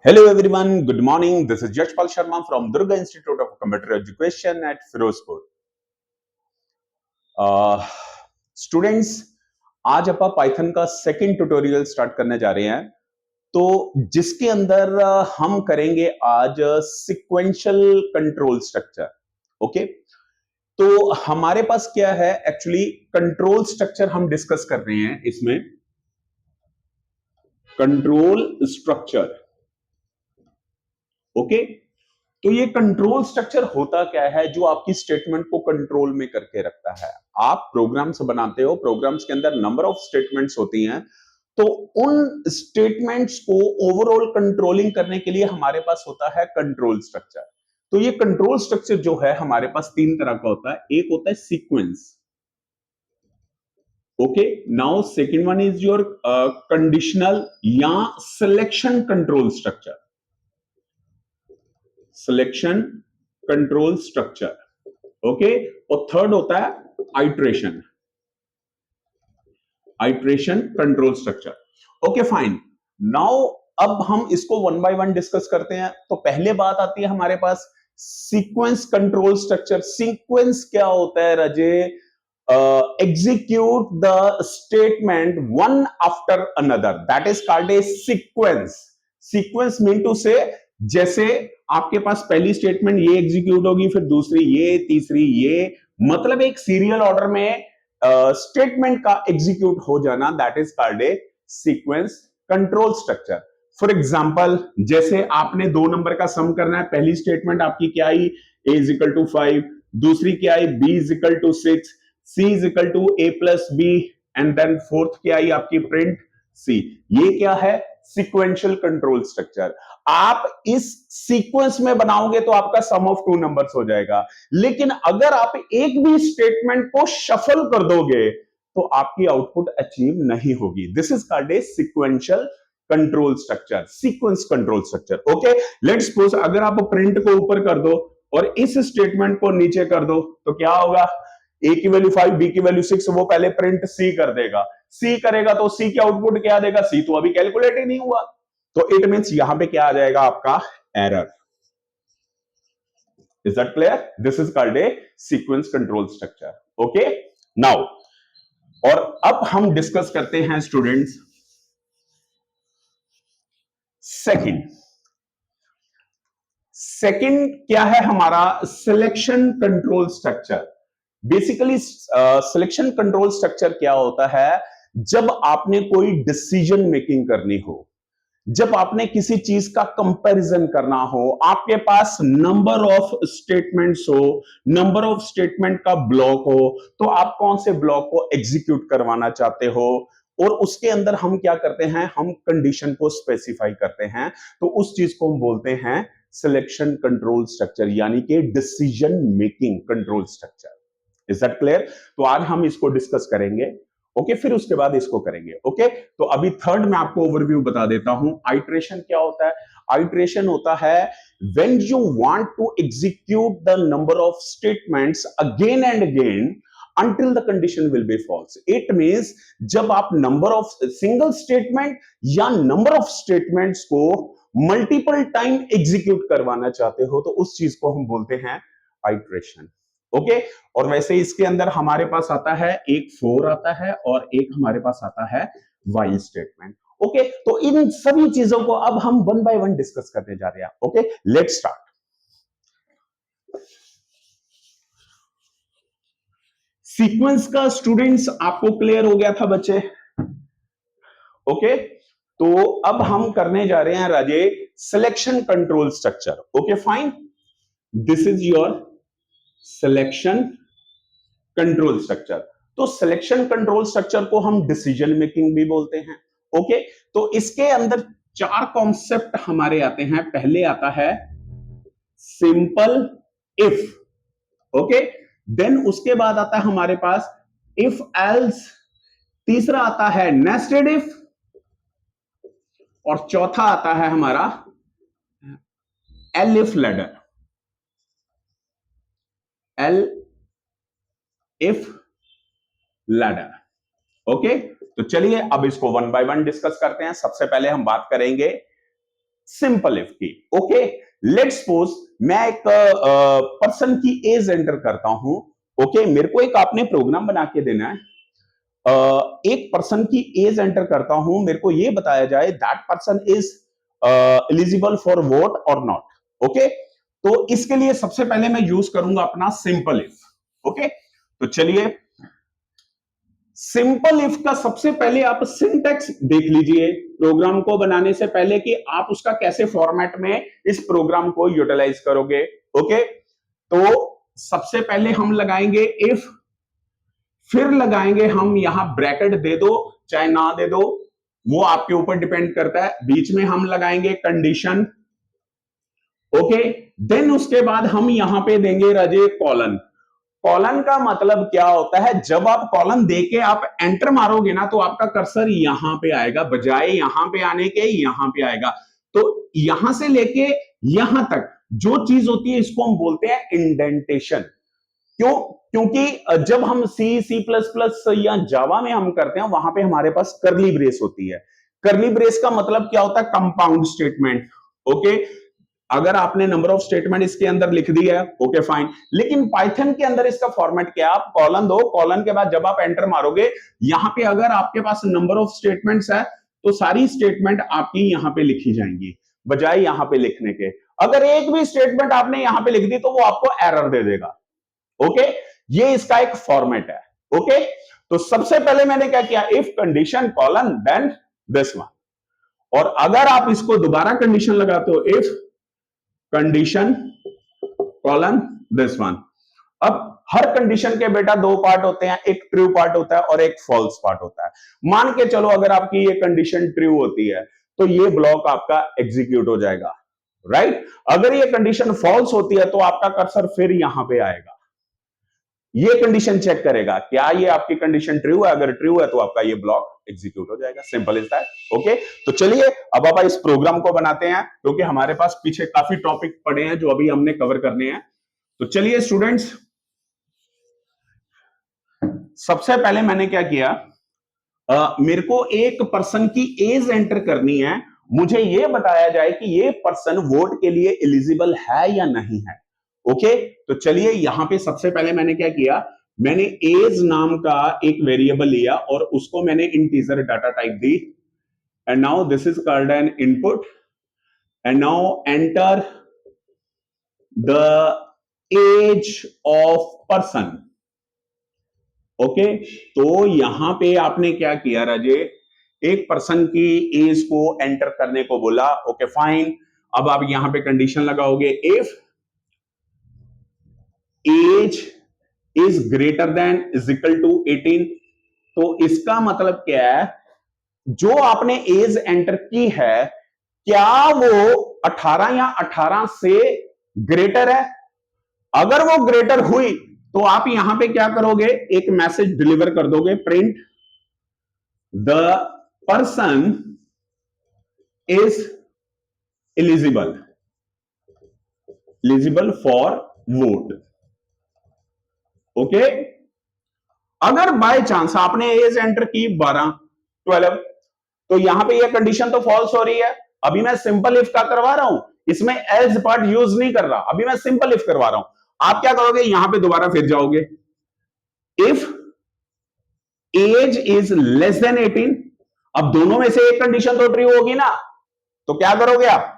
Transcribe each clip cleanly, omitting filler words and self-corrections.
Hello everyone, good morning. This is Yashpal Sharma from Durga Institute of Computer Education at Firozpur. Students, आज अपन Python का second tutorial start करने जा रहे हैं, तो जिसके अंदर हम करेंगे आज सीक्वेंशियल कंट्रोल स्ट्रक्चर। ओके, तो हमारे पास क्या है, एक्चुअली कंट्रोल स्ट्रक्चर हम डिस्कस कर रहे हैं इसमें। कंट्रोल स्ट्रक्चर, ओके, तो ये कंट्रोल स्ट्रक्चर होता क्या है जो आपकी स्टेटमेंट को कंट्रोल में करके रखता है। आप प्रोग्राम्स बनाते हो, प्रोग्राम्स के अंदर नंबर ऑफ स्टेटमेंट्स होती हैं, तो उन स्टेटमेंट्स को ओवरऑल कंट्रोलिंग करने के लिए हमारे पास होता है कंट्रोल स्ट्रक्चर। तो ये कंट्रोल स्ट्रक्चर जो है हमारे पास तीन तरह का होता है। एक होता है sequence, okay. Now second one is your conditional या selection control structure, selection control structure, okay. और थर्ड होता है iteration, iteration control structure. Okay fine. Now अब हम इसको वन बाय वन डिस्कस करते हैं। तो पहले बात आती है हमारे पास सीक्वेंस कंट्रोल स्ट्रक्चर। सीक्वेंस क्या होता है Raje? Execute the statement one after another, that is called a sequence. Sequence mean to say, जैसे आपके पास पहली स्टेटमेंट ये एग्जीक्यूट होगी, फिर दूसरी ये, तीसरी ये, मतलब एक सीरियल ऑर्डर में स्टेटमेंट का एग्जीक्यूट हो जाना, that is called a sequence control structure. For example, जैसे आपने दो नंबर का सम करना है, पहली स्टेटमेंट आपकी क्या आई? a इज इक्वल टू 5, दूसरी क्या आई? b is equal to 6, c is equal to a plus b, and then fourth क्या आई आपकी? Print c। ये क्या है? Sequential control structure. आप इस सीक्वेंस में बनाओगे तो आपका सम ऑफ टू नंबर्स हो जाएगा, लेकिन अगर आप एक भी स्टेटमेंट को शफल कर दोगे तो आपकी आउटपुट अचीव नहीं होगी। This is called A sequential control structure, sequence control structure. Okay, let's suppose अगर आप प्रिंट को ऊपर कर दो और इस स्टेटमेंट को नीचे कर दो, तो क्या होगा? ए की वैल्यू 5, बी की वैल्यू 6, वो पहले प्रिंट सी कर देगा। सी करेगा तो सी की आउटपुट क्या देगा? सी तो अभी कैलकुलेट ही नहीं हुआ, तो इट मींस यहां पे क्या आ जाएगा आपका? Error. Is that clear? This is called a sequence control structure. Okay, now और अब हम डिस्कस करते हैं स्टूडेंट्स सेकंड। सेकंड क्या है हमारा? Selection control structure. Basically selection control structure क्या होता है? जब आपने कोई डिसीजन मेकिंग करनी हो, जब आपने किसी चीज का कंपैरिजन करना हो, आपके पास नंबर ऑफ स्टेटमेंट्स हो, नंबर ऑफ स्टेटमेंट का ब्लॉक हो, तो आप कौन से ब्लॉक को एग्जीक्यूट करवाना चाहते हो, और उसके अंदर हम क्या करते हैं? हम कंडीशन को स्पेसिफाई करते हैं, तो उस चीज को हम बोलते हैं सिलेक्शन कंट्रोल स्ट्रक्चर, यानी कि decision making control structure. Is that clear? तो आज हम इसको डिस्कस करेंगे, ओके, फिर उसके बाद इसको करेंगे। ओके, तो अभी थर्ड मैं आपको ओवरव्यू बता देता हूं। आइट्रेशन क्या होता है? आइट्रेशन होता है when you want to execute the number of statements again and again until the condition will be false. It means जब आप नंबर ऑफ सिंगल स्टेटमेंट या नंबर ऑफ स्टेटमेंट्स को मल्टीपल टाइम एग्जीक्यूट करवाना चाहते हो, तो उस चीज को हम बोलते हैं आइट्रेशन। ओके, और वैसे इसके अंदर हमारे पास आता है एक फोर आता है और एक हमारे पास आता है वाइल स्टेटमेंट। ओके, तो इन सभी चीजों को अब हम वन बाय वन डिस्कस करने जा रहे हैं। Okay, let's start. सीक्वेंस का स्टूडेंट्स आपको क्लियर हो गया था बच्चे? ओके, तो अब हम करने जा रहे हैं Raje selection control structure. Okay fine, this is your selection control structure. तो सिलेक्शन कंट्रोल स्ट्रक्चर को हम डिसीजन मेकिंग भी बोलते हैं। ओके, तो इसके अंदर चार कॉन्सेप्ट हमारे आते हैं। पहले आता है सिंपल इफ, ओके, देन उसके बाद आता है हमारे पास इफ एल्स, तीसरा आता है नेस्टेड इफ, और चौथा आता है हमारा L if ladder, L if ladder. Okay, तो चलिए अब इसको वन बाय वन डिस्कस करते हैं। सबसे पहले हम बात करेंगे सिंपल इफ की। ओके, लेट्स सपोज मैं एक पर्सन की एज एंटर करता हूं। ओके, मेरे को एक आपने प्रोग्राम बना के देना है। एक पर्सन की एज एंटर करता हूं, मेरे को यह बताया जाए that person is eligible for vote और नॉट। ओके, तो इसके लिए सबसे पहले मैं यूज करूंगा अपना सिंपल इफ। ओके, तो चलिए सिंपल इफ का सबसे पहले आप सिंटेक्स देख लीजिए प्रोग्राम को बनाने से पहले कि आप उसका कैसे फॉर्मेट में इस प्रोग्राम को यूटिलाइज करोगे। ओके, तो सबसे पहले हम लगाएंगे इफ, फिर लगाएंगे हम यहां ब्रैकेट दे दो चाहे ना दे दो, वो आपके ऊपर डिपेंड करता है। बीच में हम लगाएंगे कंडीशन। ओके, देन उसके बाद हम यहां पे देंगे राजे कॉलन। कॉलन का मतलब क्या होता है, जब आप कॉलन देके आप एंटर मारोगे ना तो आपका कर्सर यहां पे आएगा, बजाय यहां पे आने के यहां पे आएगा। तो यहां से लेके यहां तक जो चीज होती है इसको हम बोलते हैं इंडेंटेशन। क्यों? क्योंकि जब हम सी प्लस प्लस या जावा में हम करते हैं वहां पे हमारे पास करली ब्रेस होती है। करली ब्रेस का मतलब क्या होता है, कंपाउंड स्टेटमेंट। ओके, अगर आपने नंबर ऑफ स्टेटमेंट इसके अंदर लिख दी है, ओके फाइन, लेकिन पाइथन के अंदर इसका फॉर्मेट क्या है, आप कॉलन दो, कॉलन के बाद जब आप एंटर मारोगे यहां पे अगर आपके पास नंबर ऑफ स्टेटमेंट्स है तो सारी स्टेटमेंट आपकी यहां पे लिखी जाएंगी बजाय यहां पे लिखने के। अगर एक भी स्टेटमेंट आपने यहां पे लिख दी तो वो आपको एरर दे देगा। ओके, ये इसका एक फॉर्मेट है। ओके, तो सबसे पहले मैंने क्या किया, if condition colon then this one, और अगर आप इसको दोबारा कंडीशन लगाते हो if condition colon this one. अब हर कंडीशन के बेटा दो पार्ट होते हैं, एक ट्रू पार्ट होता है और एक फॉल्स पार्ट होता है। मान के चलो अगर आपकी ये कंडीशन ट्रू होती है तो ये ब्लॉक आपका एग्जीक्यूट हो जाएगा, राइट। अगर ये कंडीशन फॉल्स होती है तो आपका कर्सर फिर यहां पे आएगा, ये कंडीशन चेक करेगा क्या ये आपकी कंडीशन ट्रू है, अगर ट्रू है तो आपका ये ब्लॉक एग्जीक्यूट हो जाएगा। Simple is that. ओके, तो चलिए अब आप इस प्रोग्राम को बनाते हैं क्योंकि हमारे पास पीछे काफी टॉपिक पड़े हैं जो अभी हमने कवर करने हैं। तो चलिए स्टूडेंट्स, सबसे पहले मैंने क्या किया, मेरे को एक पर्सन की एज एंटर करनी है, मुझे यह बताया जाए कि ये पर्सन वोट के लिए एलिजिबल है या नहीं है। ओके, तो चलिए यहां पे सबसे पहले मैंने क्या किया, मैंने एज नाम का एक वेरिएबल लिया और उसको मैंने इंटीजर डाटा टाइप दी, and now this is called an input, and now enter the age of person. Okay, तो यहां पे आपने क्या किया राजे, एक पर्सन की एज को एंटर करने को बोला। ओके फाइन, अब आप यहां पे कंडीशन लगाओगे if age is greater than is equal to 18। तो इसका मतलब क्या है, जो आपने एज एंटर की है क्या वो 18 या 18 से ग्रेटर है। अगर वो ग्रेटर हुई तो आप यहां पे क्या करोगे, एक मैसेज डिलीवर कर दोगे, print the person is eligible for vote. Okay, अगर बाय चांस आपने एज एंटर की 12, 12, तो यहां पे ये कंडीशन तो फॉल्स हो रही है। अभी मैं सिंपल इफ का करवा रहा हूं, इसमें एल्स पार्ट यूज नहीं कर रहा, अभी मैं सिंपल इफ करवा रहा हूं। आप क्या करोगे, यहां पे दोबारा फिर जाओगे, if age is less than 18, अब दोनों में से एक कंडीशन तो ट्रू होगी ना, तो क्या करोगे आप,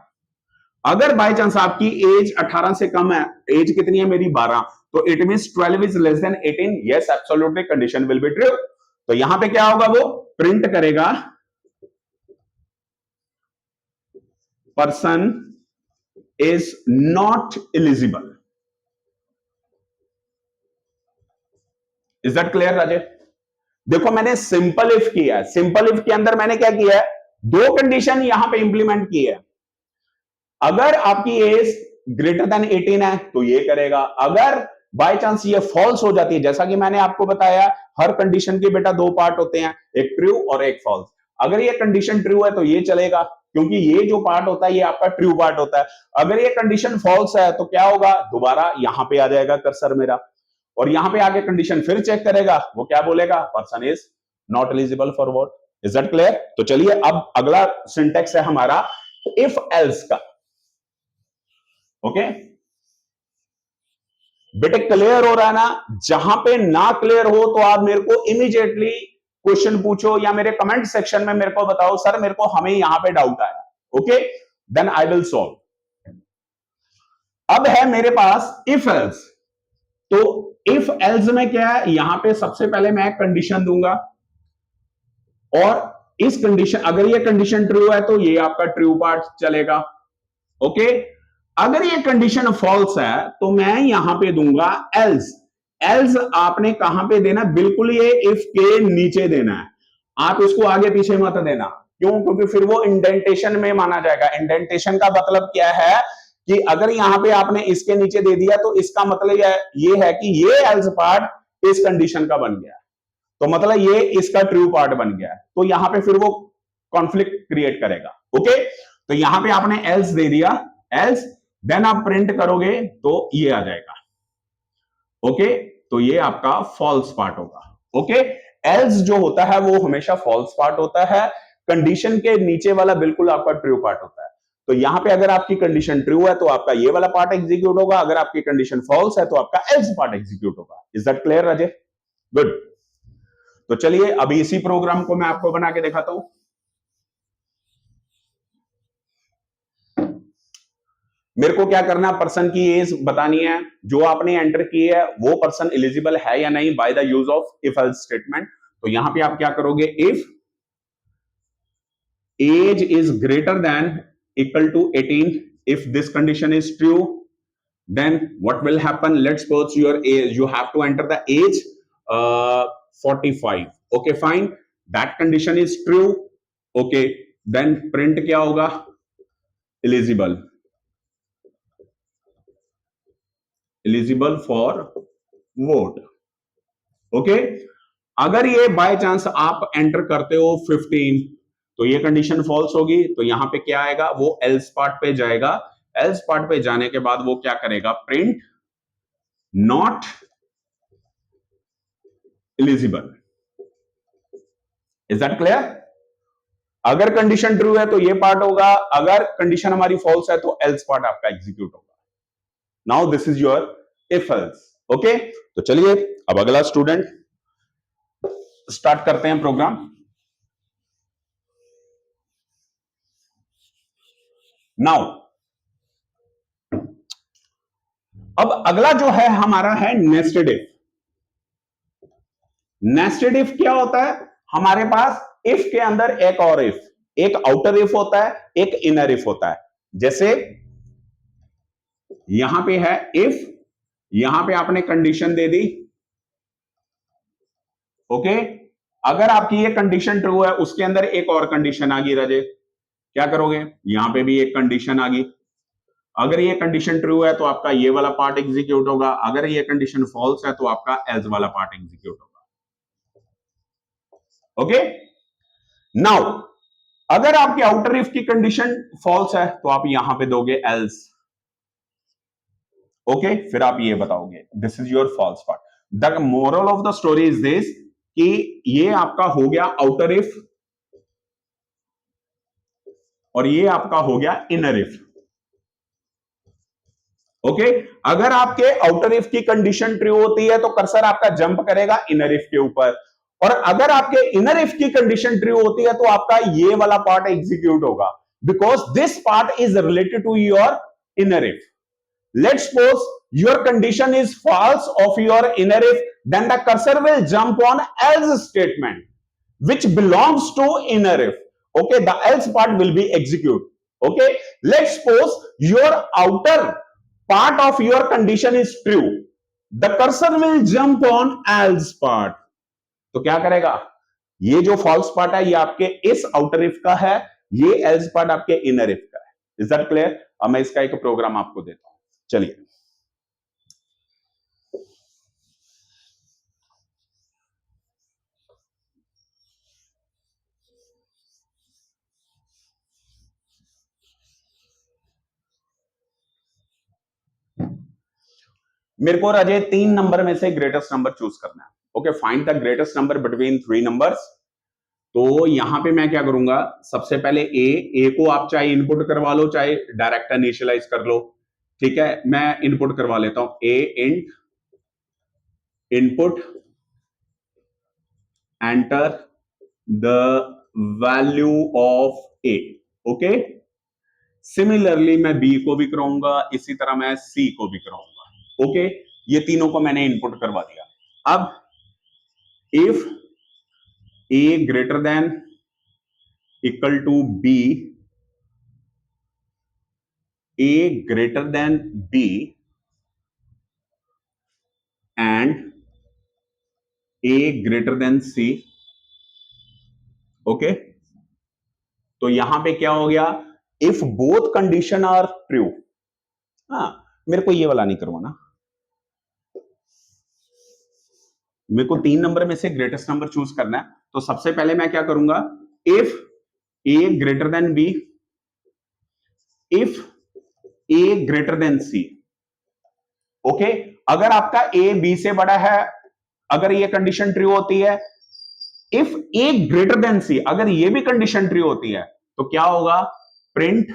अगर बाय चांस आपकी एज 18 से कम है, एज कितनी है मेरी 12, तो it means 12 is less than 18, yes absolutely condition will be true. तो यहां पे क्या होगा, वो प्रिंट करेगा person is not eligible. Is that clear Raje? देखो मैंने सिंपल इफ किया है, सिंपल इफ के अंदर मैंने क्या किया है, दो कंडीशन यहां पे इंप्लीमेंट की है। अगर आपकी एज ग्रेटर देन 18 है तो ये करेगा, अगर बाय चांस ये फॉल्स हो जाती है, जैसा कि मैंने आपको बताया हर कंडीशन के बेटा दो पार्ट होते हैं, एक ट्रू और एक फॉल्स। अगर ये कंडीशन ट्रू है तो ये चलेगा क्योंकि ये जो पार्ट होता है ये आपका ट्रू पार्ट होता है। अगर ये कंडीशन फॉल्स है तो क्या होगा, दोबारा यहां पे आ जाएगा कर्सर मेरा, और यहां पे आगे कंडीशन फिर चेक करेगा, वो क्या बोलेगा, person is not eligible for vote. Is that clear? तो चलिए अब अगला सिंटेक्स है हमारा इफ एल्स का। ओके बेटे क्लियर हो रहा है ना? जहां पे ना क्लियर हो तो आप मेरे को इमीडिएटली क्वेश्चन पूछो या मेरे कमेंट सेक्शन में मेरे को बताओ, सर मेरे को हमें यहां पे डाउट आया। Okay then I will solve. अब है मेरे पास इफ एल्स। तो इफ एल्स में क्या है, यहां पे सबसे पहले मैं कंडीशन दूंगा और इस कंडीशन, अगर ये कंडीशन ट्रू है तो ये आपका ट्रू पार्ट चलेगा। ओके अगर ये कंडीशन फॉल्स है तो मैं यहां पे दूंगा एल्स। एल्स आपने कहां पे देना? बिल्कुल ये इफ के नीचे देना है। आप इसको आगे पीछे मत देना। क्यों? क्योंकि फिर वो इंडेंटेशन में माना जाएगा। इंडेंटेशन का मतलब क्या है कि अगर यहां पे आपने इसके नीचे दे दिया तो इसका मतलब ये है कि ये एल्स पार्ट इस कंडीशन का बन गया, तो मतलब ये इसका ट्रू पार्ट बन गया है, तो यहां पे फिर वो कॉन्फ्लिक्ट क्रिएट करेगा। ओके तो यहां पे आपने एल्स दे दिया, एल्स देन आप प्रिंट करोगे तो ये आ जाएगा। ओके तो ये आपका फॉल्स पार्ट होगा। ओके एल्स जो होता है वो हमेशा फॉल्स पार्ट होता है, कंडीशन के नीचे वाला बिल्कुल आपका ट्रू पार्ट होता है। तो यहां पे अगर आपकी कंडीशन ट्रू है तो आपका ये वाला पार्ट एग्जीक्यूट होगा, अगर आपकी कंडीशन फॉल्स है तो आपका एल्स पार्ट एग्जीक्यूट होगा। Is that clear Raje? Good. तो चलिए अभी इसी प्रोग्राम को मैं आपको बना के दिखाता हूं। मेरे को क्या करना है, पर्सन की एज बतानी है, जो आपने एंटर की है वो पर्सन एलिजिबल है या नहीं by the use of if else statement. तो यहां पे आप क्या करोगे, if age is greater than equal to 18, if this condition is true, then what will happen? Let's suppose your age, you have to enter the age 45. Okay fine, that condition is true. Okay then print क्या होगा, eligible, eligible for vote. Okay अगर ये by chance आप enter करते हो 15 तो ये condition false होगी, तो यहां पे क्या आएगा, वो एल्स पार्ट पे जाएगा। एल्स पार्ट पे जाने के बाद वो क्या करेगा, print not eligible. Is that clear? अगर कंडीशन ट्रू है तो ये पार्ट होगा, अगर कंडीशन हमारी फॉल्स है तो एल्स पार्ट आपका एग्जीक्यूट होगा। Now this is your if else. Okay तो चलिए अब अगला स्टूडेंट स्टार्ट करते हैं प्रोग्राम। नाउ अब अगला जो है हमारा है नेस्टेड इफ। नेस्टेड इफ क्या होता है, हमारे पास इफ के अंदर एक और इफ, एक आउटर इफ होता है, एक इनर इफ होता है। जैसे यहां पे है इफ, यहां पे आपने कंडीशन दे दी। ओके अगर आपकी ये कंडीशन ट्रू है, उसके अंदर एक और कंडीशन आ गई राजे, क्या करोगे, यहां पे भी एक कंडीशन आ गई। अगर ये कंडीशन ट्रू है तो आपका ये वाला पार्ट एग्जीक्यूट होगा, अगर ये कंडीशन फॉल्स है तो आपका एल्स वाला पार्ट एग्जीक्यूट होगा। ओके नाउ अगर आपके आउटर इफ की कंडीशन फॉल्स है तो आप यहां पे दोगे एल्स। ओके फिर आप ये बताओगे this is your false part. The moral of the story is this कि ये आपका हो गया आउटर इफ और ये आपका हो गया इनर इफ। ओके अगर आपके आउटर इफ की कंडीशन ट्रू होती है तो कर्सर आपका जंप करेगा इनर इफ के ऊपर, और अगर आपके इनर इफ की कंडीशन ट्रू होती है तो आपका ये वाला पार्ट एग्जीक्यूट होगा, because this part is related to your inner if. Let's suppose your condition is false of your inner if, then the cursor will jump on else statement which belongs to inner if. Okay, the else part will be executed. Okay, let's suppose your outer part of your condition is true, the cursor will jump on else part. तो क्या करेगा, ये जो false part है ये आपके इस outer if का है, ये else part आपके inner if का है। Is that clear? अब मैं इसका एक प्रोग्राम आपको देता हूं, चलिए। मेरे को राजे 3 नंबर में से ग्रेटेस्ट नंबर चूज करना है। Okay find the greatest number between 3 numbers. तो यहां पे मैं क्या करूंगा, सबसे पहले ए को आप चाहे इनपुट करवा लो चाहे डायरेक्ट इनिशियलाइज कर लो, ठीक है। मैं इनपुट करवा लेता हूं, a int input enter the value of a, okay. Similarly मैं बी को भी कराऊंगा, इसी तरह मैं सी को भी कराऊंगा, ओके। ये तीनों को मैंने इनपुट करवा दिया। अब if a greater than equal to b, a greater than b and a greater than c, okay. तो यहां पे क्या हो गया, if both condition are true, हाँ मेरे को ये वाला नहीं करवाना, मेरे को 3 नंबर में से ग्रेटेस्ट नंबर चूज करना है। तो सबसे पहले मैं क्या करूंगा, if a greater than b, if a greater than c, okay. अगर आपका ए बी से बड़ा है, अगर ये कंडीशन ट्रू होती है, इफ ए ग्रेटर देन सी, अगर ये भी कंडीशन ट्रू होती है, तो क्या होगा, print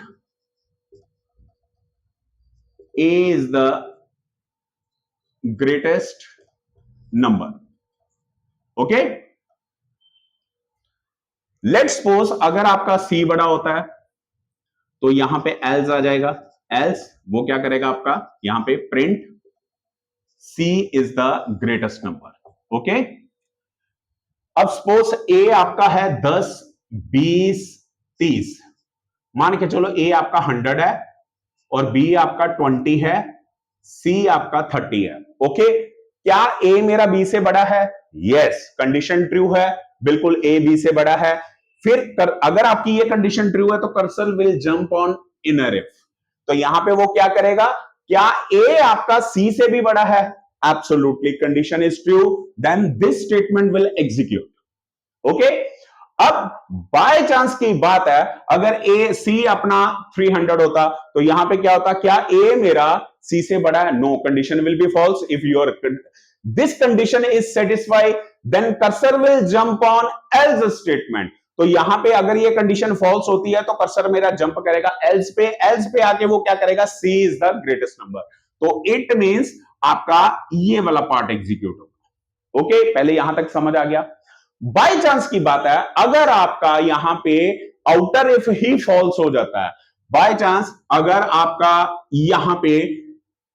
A is the greatest number, okay. Let's suppose अगर आपका सी बड़ा होता है, तो यहां पे एल्स आ जाएगा, एल्स वो क्या करेगा आपका, यहां पे print c is the greatest number, okay. अब सपोज ए आपका है 10 20 30, मान के चलो ए आपका 100 है और बी आपका 20 है, सी आपका 30 है, ओके। क्या ए मेरा बी से बड़ा है, यस, कंडीशन ट्रू है, बिल्कुल ए बी से बड़ा है। फिर अगर आपकी ये कंडीशन ट्रू है तो cursor will jump on inner if, तो यहां पे वो क्या करेगा, क्या ए आपका सी से भी बड़ा है, absolutely condition is true, then this statement will execute, okay. अब बाय चांस की बात है, अगर ए सी अपना 300 होता, तो यहां पे क्या होता, क्या ए मेरा सी से बड़ा है, no, condition will be false. If your this condition is satisfied, then cursor will jump on else statement. तो यहां पे अगर ये कंडीशन फॉल्स होती है तो कर्सर मेरा जंप करेगा एल्स पे, एल्स पे आके वो क्या करेगा, सी इज द ग्रेटेस्ट नंबर। तो इट मींस आपका ये वाला पार्ट एग्जीक्यूट होगा, ओके। पहले यहां तक समझ आ गया। बाय चांस की बात है, अगर आपका यहां पे आउटर इफ ही फॉल्स हो जाता है, बाय चांस अगर आपका यहां पे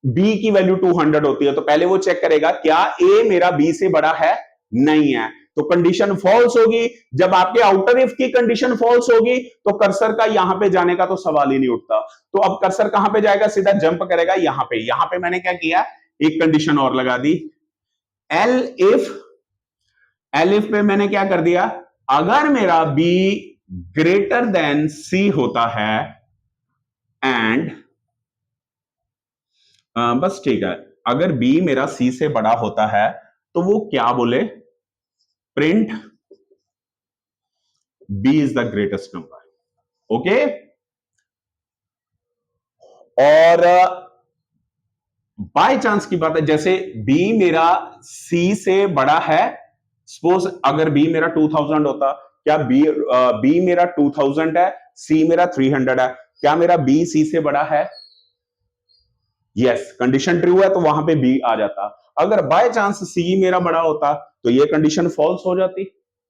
बी की वैल्यू 200 होती है, तो पहले वो चेक करेगा क्या ए मेरा बी से बड़ा है, नहीं है, तो कंडीशन फॉल्स होगी। जब आपके आउटर इफ की कंडीशन फॉल्स होगी तो कर्सर का यहां पे जाने का तो सवाल ही नहीं उठता। तो अब कर्सर कहां पे जाएगा, सीधा जंप करेगा यहां पे। यहां पे मैंने क्या किया, एक कंडीशन और लगा दी, एल इफ पे मैंने क्या कर दिया, अगर मेरा बी ग्रेटर देन सी होता है एंड बस ठीक है, अगर बी मेरा सी से बड़ा होता है तो वो क्या बोले, print b is the greatest number, okay. और बाय चांस की बात है, जैसे बी मेरा सी से बड़ा है, सपोज अगर बी मेरा 2000 होता, क्या बी मेरा 2000 है, सी मेरा 300 है, क्या मेरा बी सी से बड़ा है, यस, कंडीशन ट्रू है तो वहां पे बी आ जाता। अगर बाय चांस सी मेरा बड़ा होता तो ये कंडीशन फॉल्स हो जाती,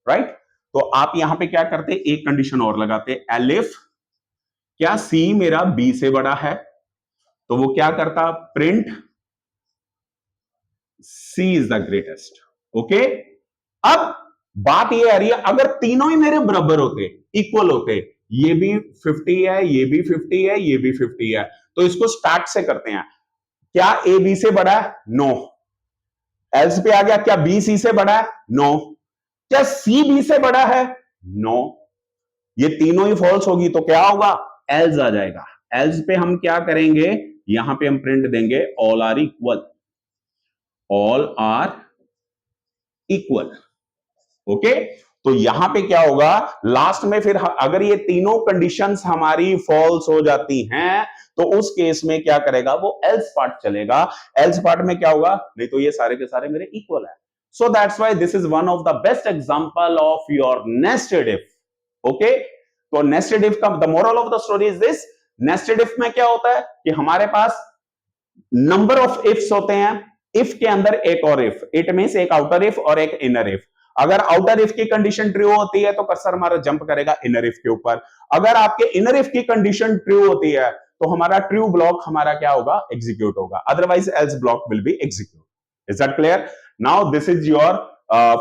राइट। तो आप यहां पे क्या करते, एक कंडीशन और लगाते, एलिफ क्या सी मेरा बी से बड़ा है, तो वो क्या करता, print c is the greatest, okay. अब बात ये आ रही है, अगर तीनों ही मेरे बराबर होते, इक्वल होते, ये भी 50 है, ये भी 50 है, ये भी 50 है, तो इसको स्टार्ट से करते हैं, क्या ए बी से बड़ा है, नो, एल्स पे आ गया, क्या बी सी से बड़ा है, नो, क्या सी बी से बड़ा है, नो, ये तीनों ही फॉल्स होगी तो क्या होगा, एल्स आ जाएगा। एल्स पे हम क्या करेंगे, यहां पे हम प्रिंट देंगे all are equal, all are equal, okay. तो यहां पे क्या होगा, लास्ट में फिर अगर ये तीनों कंडीशंस हमारी फॉल्स हो जाती हैं तो उस केस में क्या करेगा, वो एल्स पार्ट चलेगा। एल्स पार्ट में क्या होगा, नहीं तो ये सारे के सारे मेरे इक्वल है, So that's why this is one of the best example of your nested if. Okay, तो nested if का the moral of the story is this, nested if में क्या होता है कि हमारे पास नंबर ऑफ इफ्स होते हैं, इफ के अंदर एक और इफ, इट मींस एक आउटर इफ और एक इनर इफ। अगर आउटर इफ की कंडीशन ट्रू होती है तो कर्सर हमारा जंप करेगा इनर इफ के ऊपर, अगर आपके इनर इफ की कंडीशन ट्रू होती है तो हमारा ट्रू ब्लॉक हमारा क्या होगा, एग्जीक्यूट होगा, otherwise else block will be execute. Is that clear? Now this is your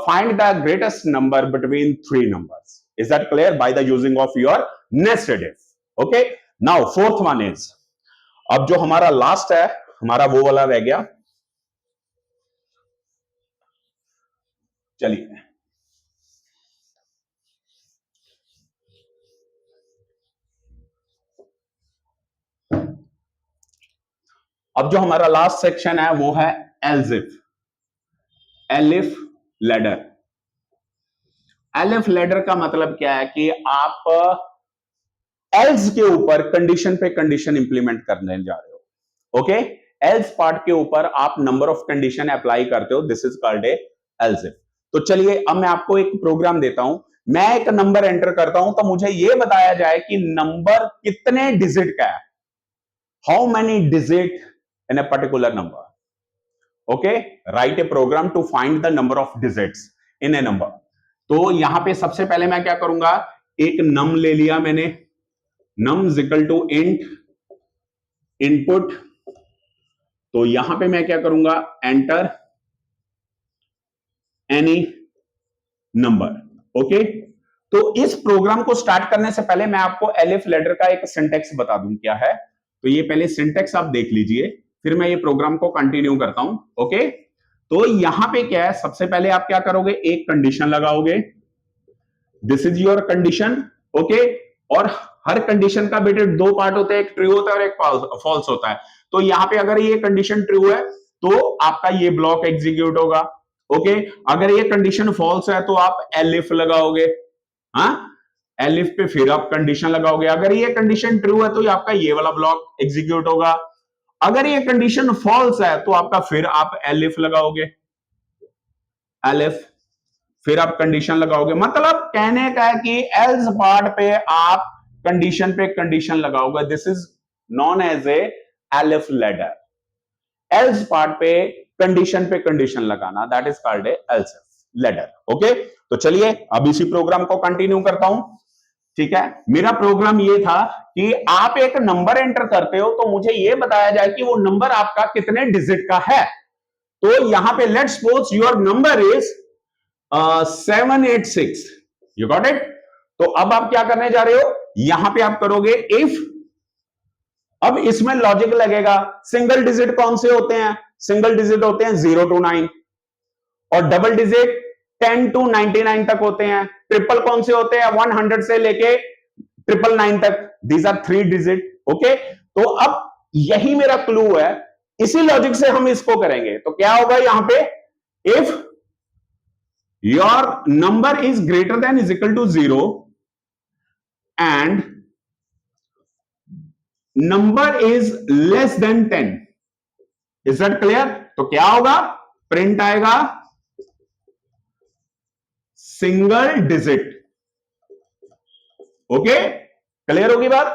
find the greatest number between three numbers. Is that clear? By the using of your nested if. Okay, now fourth one is, अब जो हमारा last है हमारा वो वाला रह गया, चलिए अब जो हमारा लास्ट सेक्शन है वो है else if, elif ladder. Elif ladder का मतलब क्या है कि आप एल्स के ऊपर कंडीशन पे कंडीशन इंप्लीमेंट करने जा रहे हो। ओके, एल्स पार्ट के ऊपर आप नंबर ऑफ कंडीशन अप्लाई करते हो, this is called a else if. तो चलिए अब मैं आपको एक प्रोग्राम देता हूं, मैं एक नंबर एंटर करता हूं तो मुझे यह बताया जाए कि नंबर कितने डिजिट का है, how many digit in a particular number. Okay, write a program to find the number of digits in a number. तो यहां पे सबसे पहले मैं क्या करूंगा, एक नम ले लिया मैंने, num is equal to int input, तो यहां पे मैं क्या करूंगा, एंटर एनी नंबर। ओके, तो इस प्रोग्राम को स्टार्ट करने से पहले मैं आपको एलिफ लैडर का एक सिंटेक्स बता दूं क्या है। तो ये पहले सिंटेक्स आप देख लीजिए, फिर मैं ये प्रोग्राम को कंटिन्यू करता हूं। ओके, तो यहां पे क्या है, सबसे पहले आप क्या करोगे, एक कंडीशन लगाओगे, this is your condition. Okay, और हर कंडीशन का बेटे दो पार्ट होते हैं, एक ट्रू होता है और एक फॉल्स होता है। तो यहां पे अगर ये कंडीशन ट्रू है तो आपका ये ब्लॉक एग्जीक्यूट होगा। ओके, अगर ये कंडीशन फॉल्स है तो आप एलिफ लगाओगे, हाँ, एलिफ पे फिर आप कंडीशन लगाओगे, अगर ये कंडीशन ट्रू है तो आपका ये वाला ब्लॉक एग्जीक्यूट होगा, अगर ये कंडीशन फॉल्स है तो आपका फिर आप एलिफ लगाओगे, एलिफ, फिर आप कंडीशन लगाओगे। मतलब कहने का है कि एल्स पार्ट पे आप कंडीशन पे कंडीशन लगाओगे, this is known as a elif ladder. Else part पे कंडीशन लगाना, that is called a else ladder. Okay, तो चलिए अब इसी प्रोग्राम को कंटिन्यू करता हूं। ठीक है, मेरा प्रोग्राम ये था कि आप एक नंबर एंटर करते हो तो मुझे ये बताया जाए कि वो नंबर आपका कितने डिजिट का है। तो यहां पे let's suppose your number is 786, you got it. तो अब आप क्या करने जा रहे हो, यहां पे आप करोगे इफ, अब इसमें लॉजिक लगेगा, सिंगल डिजिट कौन से होते हैं, सिंगल डिजिट होते हैं 0 to 9, और डबल डिजिट 10 to 99 तक होते हैं, ट्रिपल कौन से होते हैं 100 से लेके 999 तक, दीज आर 3 डिजिट। ओके, तो अब यही मेरा क्लू है, इसी लॉजिक से हम इसको करेंगे। तो क्या होगा यहां पे, if your number is greater than is equal to 0 and number is less than 10, is that clear? तो क्या होगा, प्रिंट आएगा सिंगल डिजिट। ओके, क्लियर होगी बात?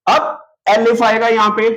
अब एलिफ आएगा यहां पे,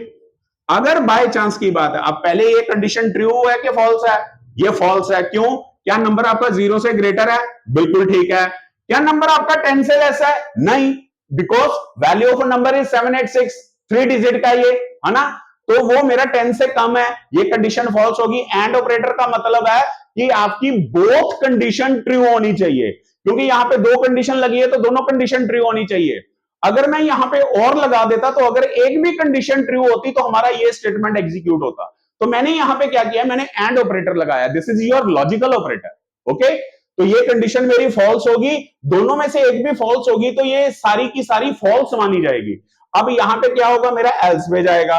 अगर बाय चांस की बात है, अब पहले ये कंडीशन ट्रू है कि फॉल्स है, ये फॉल्स है, क्यों, क्या नंबर आपका 0 से ग्रेटर है, बिल्कुल ठीक है, क्या नंबर आपका 10 से लेस है, नहीं, because value of number is 786, 3 digit का ये है ना, तो वो मेरा 10 से कम है, ये कंडीशन फॉल्स होगी। एंड ऑपरेटर का मतलब है कि आपकी बोथ कंडीशन ट्रू होनी चाहिए, क्योंकि यहां पे दो कंडीशन लगी है तो दोनों कंडीशन ट्रू होनी चाहिए। अगर मैं यहां पे और लगा देता तो अगर एक भी कंडीशन ट्रू होती तो हमारा ये स्टेटमेंट एग्जीक्यूट होता। तो मैंने यहां पे क्या किया, मैंने एंड ऑपरेटर लगाया, this is your logical operator. Okay, तो ये कंडीशन मेरी फॉल्स होगी, दोनों में से एक भी फॉल्स होगी तो ये सारी की सारी फॉल्स मानी जाएगी। अब यहां पे क्या होगा, मेरा एल्स पे जाएगा,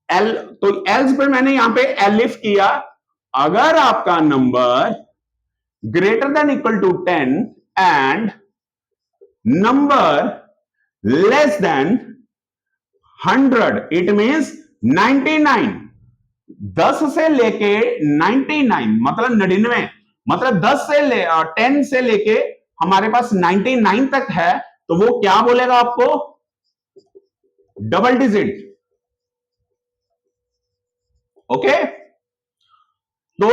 एल, तो एल्स पे मैंने यहां पे एलिफ किया, अगर आपका number greater than equal to 10 and number less than 100, it means 99, 10 से लेके 99 मतलब 99, मतलब 10 से लेके हमारे पास 99 तक है, तो वो क्या बोलेगा आपको? Double digit. ओके, तो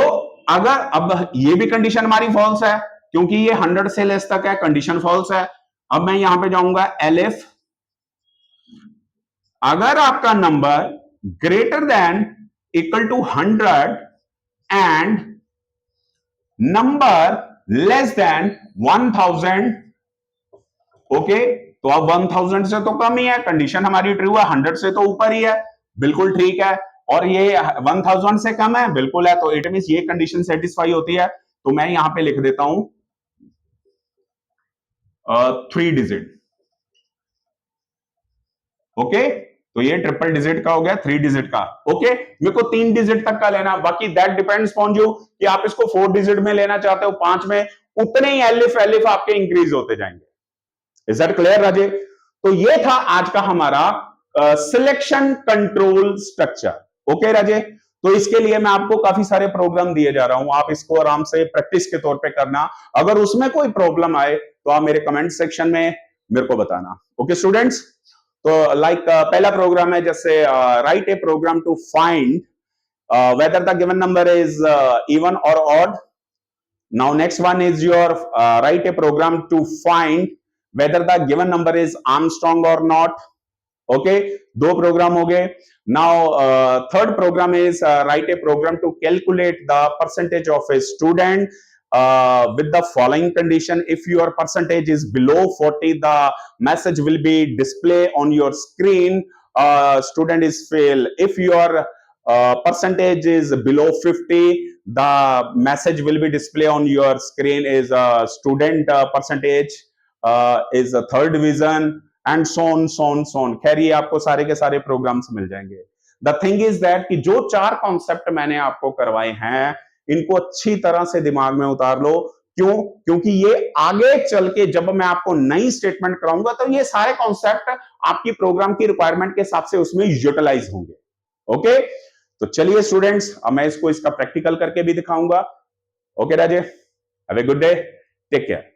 अगर अब ये भी कंडीशन हमारी फॉल्स है क्योंकि ये 100 से लेस तक है, कंडीशन फॉल्स है। अब मैं यहां पे जाऊंगा एलिफ, अगर आपका number greater than equal to 100 and number less than 1000, okay, तो अब 1000 से तो कम ही है, कंडीशन हमारी ट्रू है, 100 से तो ऊपर ही है, बिल्कुल ठीक है। और ये 1000 से कम है, बिल्कुल है, तो इट मींस ये कंडीशन सेटिस्फाई होती है। तो मैं यहां पे लिख देता हूं 3 डिजिट। ओके, तो ये ट्रिपल डिजिट का हो गया, 3 डिजिट का। ओके, मेरे को 3 डिजिट तक का लेना, बाकी दैट डिपेंड्स ऑन यू कि आप इसको 4 डिजिट में लेना चाहते हो, 5 में, उतने ही एलिफ एलिफ आपके इंक्रीज होते जाएंगे। इज दैट क्लियर राजे? तो ये था आज का हमारा सिलेक्शन कंट्रोल स्ट्रक्चर। ओके राजे, तो इसके लिए मैं आपको काफी सारे प्रोग्राम दिए जा रहा हूं, आप इसको आराम से प्रैक्टिस के तौर पे करना। अगर उसमें कोई प्रॉब्लम आए तो आप मेरे कमेंट सेक्शन में मेरे को बताना। ओके स्टूडेंट्स, तो लाइक पहला प्रोग्राम है जैसे write a program to find whether the given number is even or odd. Now next one is your write a program to find whether the given number is Armstrong or not. Okay, दो programme हो गए। Now third program is write a program to calculate the percentage of a student with the following condition. If your percentage is below 40, the message will be display on your screen, student is fail. If your percentage is below 50, the message will be display on your screen is student percentage is a third division, and so on. खैर ये आपको सारे के सारे programmes मिल जाएंगे। The thing is that कि जो 4 concept मैंने आपको करवाए हैं, इनको अच्छी तरह से दिमाग में उतार लो। क्यों? क्योंकि ये आगे चल के जब मैं आपको नई स्टेटमेंट कराऊंगा तो ये सारे कॉन्सेप्ट आपकी प्रोग्राम की रिक्वायरमेंट के हिसाब से उसमें यूटिलाइज होंगे। ओके, तो चलिए स्टूडेंट्स, अब मैं इसको इसका प्रैक्टिकल करके भी दिखाऊंगा। Okay Raje, have a good day, take care.